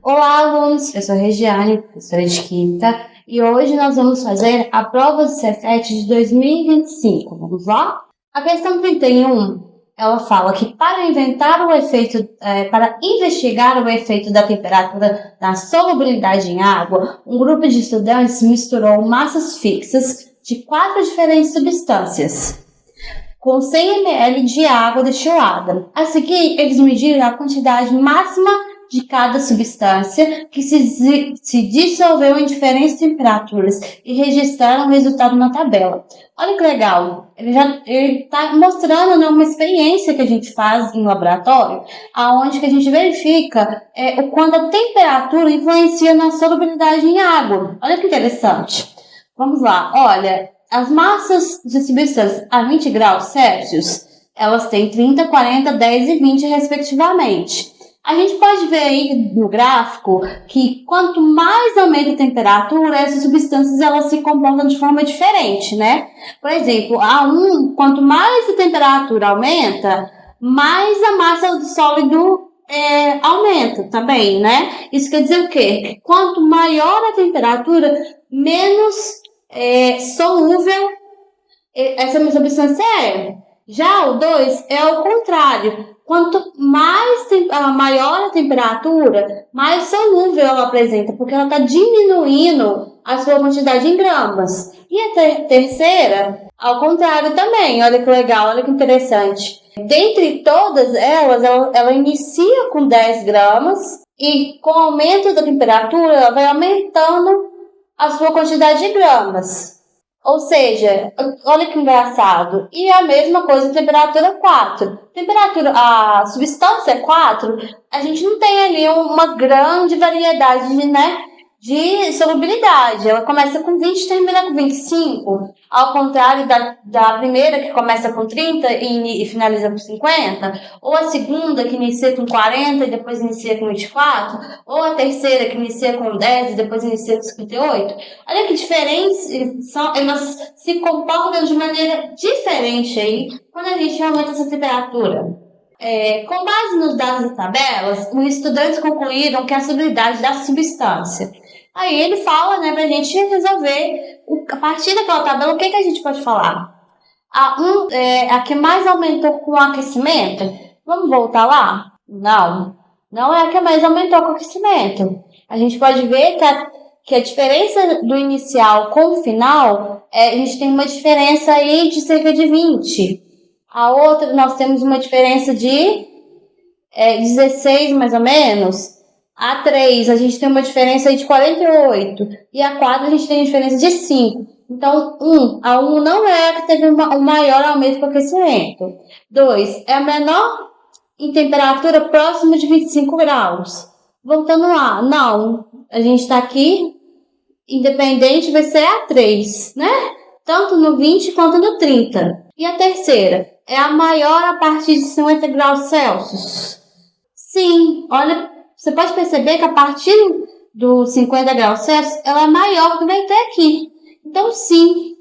Olá, alunos! Eu sou a Regiane, professora de Química, e hoje nós vamos fazer a prova do Cefet de 2025. Vamos lá? A questão 31, ela fala que para investigar o efeito da temperatura na solubilidade em água, um grupo de estudantes misturou massas fixas de 4 diferentes substâncias com 100 ml de água destilada. A seguir, eles mediram a quantidade máxima de cada substância que se dissolveu em diferentes temperaturas e registraram o resultado na tabela. Olha que legal, ele está mostrando, né, uma experiência que a gente faz em laboratório, onde que a gente verifica o quanto a temperatura influencia na solubilidade em água. Olha que interessante. Vamos lá, olha, as massas de substâncias a 20 graus Celsius, elas têm 30, 40, 10 e 20 respectivamente. A gente pode ver aí no gráfico que quanto mais aumenta a temperatura, essas substâncias elas se comportam de forma diferente, né? Por exemplo, quanto mais a temperatura aumenta, mais a massa do sólido aumenta também, né? Isso quer dizer o quê? Que quanto maior a temperatura, menos solúvel essa substância é. Já o 2 é o contrário. Quanto maior a temperatura, mais solúvel ela apresenta, porque ela está diminuindo a sua quantidade em gramas. E a terceira, ao contrário também. Olha que legal, olha que interessante. Dentre todas elas, ela inicia com 10 gramas e com o aumento da temperatura, ela vai aumentando a sua quantidade de gramas. Ou seja, olha que engraçado. E a mesma coisa a temperatura 4. A substância 4, a gente não tem ali uma grande variedade de solubilidade. Ela começa com 20 e termina com 25. Ao contrário da primeira, que começa com 30 e finaliza com 50. Ou a segunda, que inicia com 40 e depois inicia com 24. Ou a terceira, que inicia com 10 e depois inicia com 58. Olha que diferentes elas se comportam de maneira diferente aí quando a gente aumenta essa temperatura. Com base nos dados das tabelas, os estudantes concluíram que a solubilidade da substância. Aí ele fala, né, pra gente resolver, a partir daquela tabela, o que a gente pode falar? A que mais aumentou com o aquecimento? Vamos voltar lá? Não é a que mais aumentou com o aquecimento. A gente pode ver que a diferença do inicial com o final, a gente tem uma diferença aí de cerca de 20. A outra, nós temos uma diferença de 16, mais ou menos. A 3, a gente tem uma diferença aí de 48. E a 4, a gente tem uma diferença de 5. Então, a 1 não é a que teve o maior aumento do aquecimento. 2, é a menor em temperatura próxima de 25 graus. Voltando lá, não. A gente está aqui, independente, vai ser a 3, né? Tanto no 20 quanto no 30. E a terceira, é a maior a partir de 50 graus Celsius. Sim, olha, você pode perceber que a partir dos 50 graus Celsius, ela é maior que vai ter aqui. Então, sim,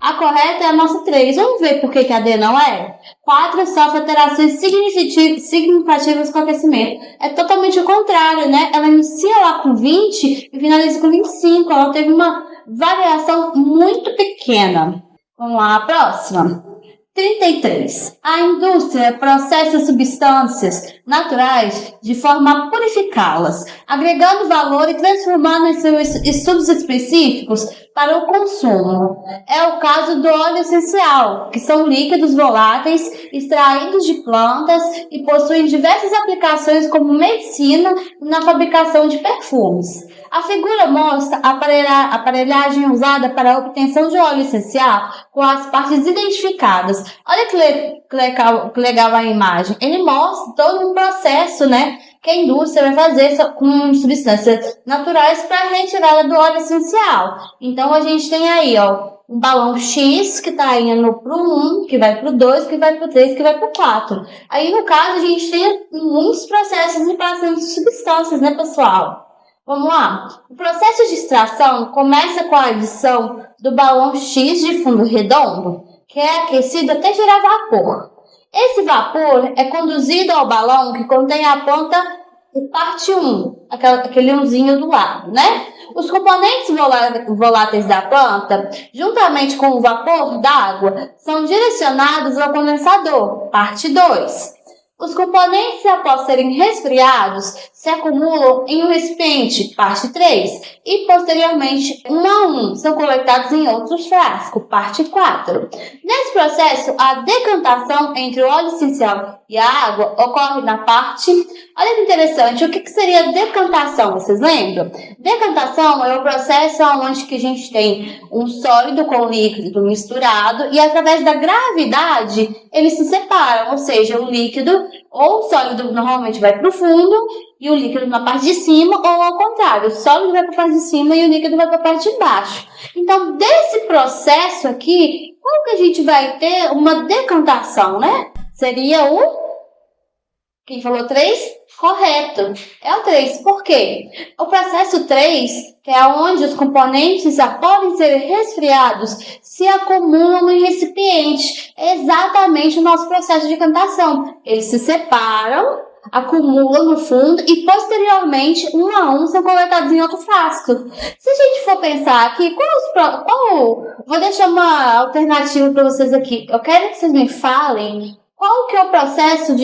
a correta é a nossa 3. Vamos ver por que a D não é? 4 sofre alterações significativas com o aquecimento. É totalmente o contrário, né? Ela inicia lá com 20 e finaliza com 25. Ela teve uma variação muito pequena. Vamos lá, a próxima. 33. A indústria processa substâncias naturais de forma a purificá-las, agregando valor e transformando em seus estudos específicos para o consumo. É o caso do óleo essencial, que são líquidos voláteis extraídos de plantas e possuem diversas aplicações como medicina e na fabricação de perfumes. A figura mostra a aparelhagem usada para a obtenção de óleo essencial com as partes identificadas. Olha que legal a imagem. Ele mostra todo um processo, né, que a indústria vai fazer com substâncias naturais para a retirada do óleo essencial. Então, a gente tem aí, um balão X que está indo para o 1, que vai para o 2, que vai para o 3, que vai para o 4. Aí, no caso, a gente tem muitos processos de separação de substâncias, né, pessoal? Vamos lá. O processo de extração começa com a adição do balão X de fundo redondo, que é aquecido até gerar vapor. Esse vapor é conduzido ao balão que contém a ponta Parte 1, aquele unzinho do lado, né? Os componentes voláteis da planta, juntamente com o vapor d'água, são direcionados ao condensador. Parte 2. Os componentes, após serem resfriados, se acumulam em um recipiente, parte 3, e posteriormente, um a um, são coletados em outros frascos, parte 4. Nesse processo, a decantação entre o óleo essencial e a água ocorre na parte... Olha que interessante, o que seria decantação, vocês lembram? Decantação é o processo onde que a gente tem um sólido com líquido misturado e através da gravidade eles se separam, ou seja, o líquido ou o sólido normalmente vai para o fundo e o líquido na parte de cima, ou ao contrário, o sólido vai para a parte de cima e o líquido vai para a parte de baixo. Então, desse processo aqui, como que a gente vai ter uma decantação, né? Seria o... Quem falou 3? Correto. É o 3. Por quê? O processo 3, que é onde os componentes, após serem resfriados, se acumulam em recipiente. É exatamente o nosso processo de decantação. Eles se separam, acumulam no fundo e, posteriormente, um a um, são coletados em outro frasco. Se a gente for pensar aqui, vou deixar uma alternativa para vocês aqui. Eu quero que vocês me falem qual que é o processo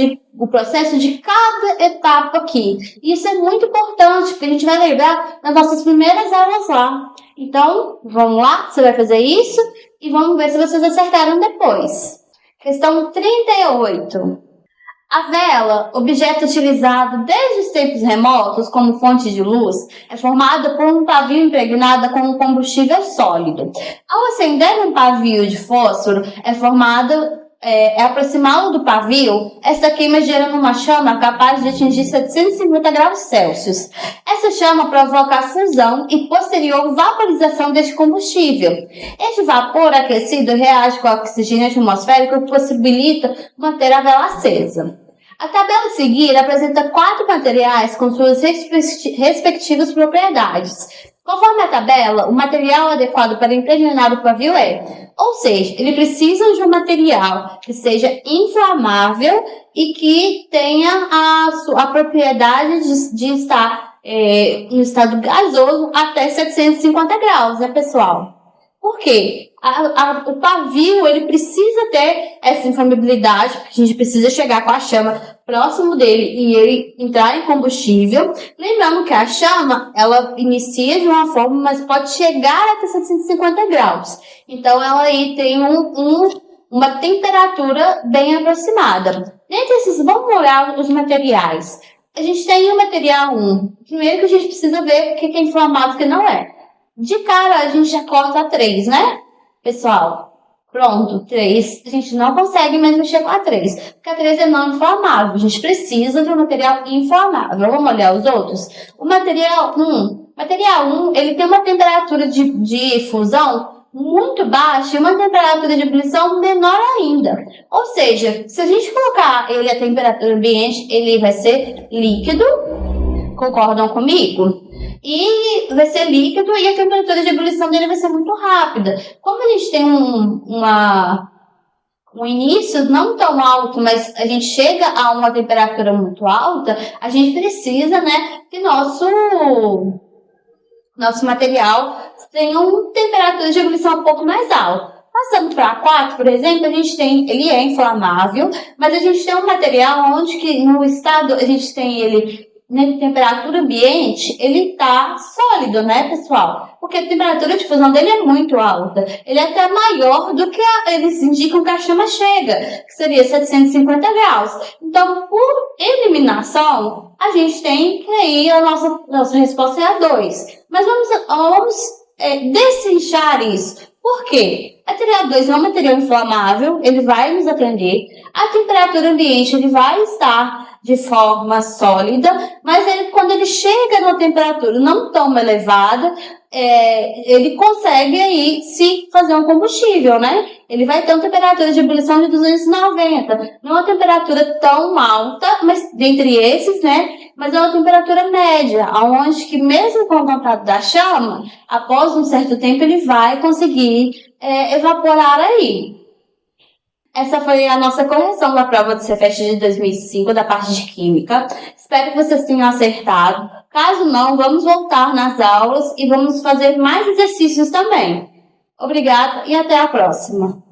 de cada etapa aqui. Isso é muito importante, porque a gente vai lembrar das nossas primeiras aulas lá. Então, vamos lá, você vai fazer isso e vamos ver se vocês acertaram depois. Questão 38. A vela, objeto utilizado desde os tempos remotos como fonte de luz, é formada por um pavio impregnado com um combustível sólido. Ao acender um pavio de fósforo, aproximá-lo do pavio, esta queima gerando uma chama capaz de atingir 750 graus Celsius. Essa chama provoca a fusão e posterior vaporização deste combustível. Este vapor aquecido reage com o oxigênio atmosférico e possibilita manter a vela acesa. A tabela a seguir apresenta 4 materiais com suas respectivas propriedades. Conforme a tabela, o material adequado para impregnar o pavio ou seja, ele precisa de um material que seja inflamável e que tenha a propriedade de estar em estado gasoso até 750 graus, né, pessoal? Por quê? O pavio, ele precisa ter essa inflamabilidade, porque a gente precisa chegar com a chama próximo dele e ele entrar em combustível. Lembrando que a chama, ela inicia de uma forma, mas pode chegar até 750 graus. Então, ela aí tem uma temperatura bem aproximada. Dentre esses, vamos olhar os materiais. A gente tem o material 1. Primeiro que a gente precisa ver o que é inflamável e o que não é. De cara, a gente já corta a 3, né? Pessoal, pronto, 3. A gente não consegue mais mexer com a 3, porque a 3 é não inflamável. A gente precisa de um material inflamável. Vamos olhar os outros? O material 1. Material 1, ele tem uma temperatura de fusão muito baixa e uma temperatura de ebulição menor ainda. Ou seja, se a gente colocar ele a temperatura ambiente, ele vai ser líquido. Concordam comigo? E vai ser líquido e a temperatura de ebulição dele vai ser muito rápida. Como a gente tem um início não tão alto, mas a gente chega a uma temperatura muito alta, a gente precisa, né, que nosso material tenha uma temperatura de ebulição um pouco mais alta. Passando para a 4, por exemplo, ele é inflamável, mas a gente tem um material onde que no estado a gente tem ele na temperatura ambiente, ele está sólido, né, pessoal? Porque a temperatura de fusão dele é muito alta. Ele é até maior do que eles indicam que a chama chega, que seria 750 graus. Então, por eliminação, a gente tem que aí a nossa resposta é a 2. Mas vamos desinchar isso. Por quê? O material 2 é um material inflamável, ele vai nos atender. A temperatura ambiente, ele vai estar de forma sólida, mas quando ele chega numa temperatura não tão elevada, ele consegue aí se fazer um combustível, né? Ele vai ter uma temperatura de ebulição de 290. Não é uma temperatura tão alta, mas dentre esses, né? Mas é uma temperatura média, onde que mesmo com o contato da chama, após um certo tempo ele vai conseguir evaporar aí. Essa foi a nossa correção da prova do Cefet de 2005, da parte de Química. Espero que vocês tenham acertado. Caso não, vamos voltar nas aulas e vamos fazer mais exercícios também. Obrigada e até a próxima.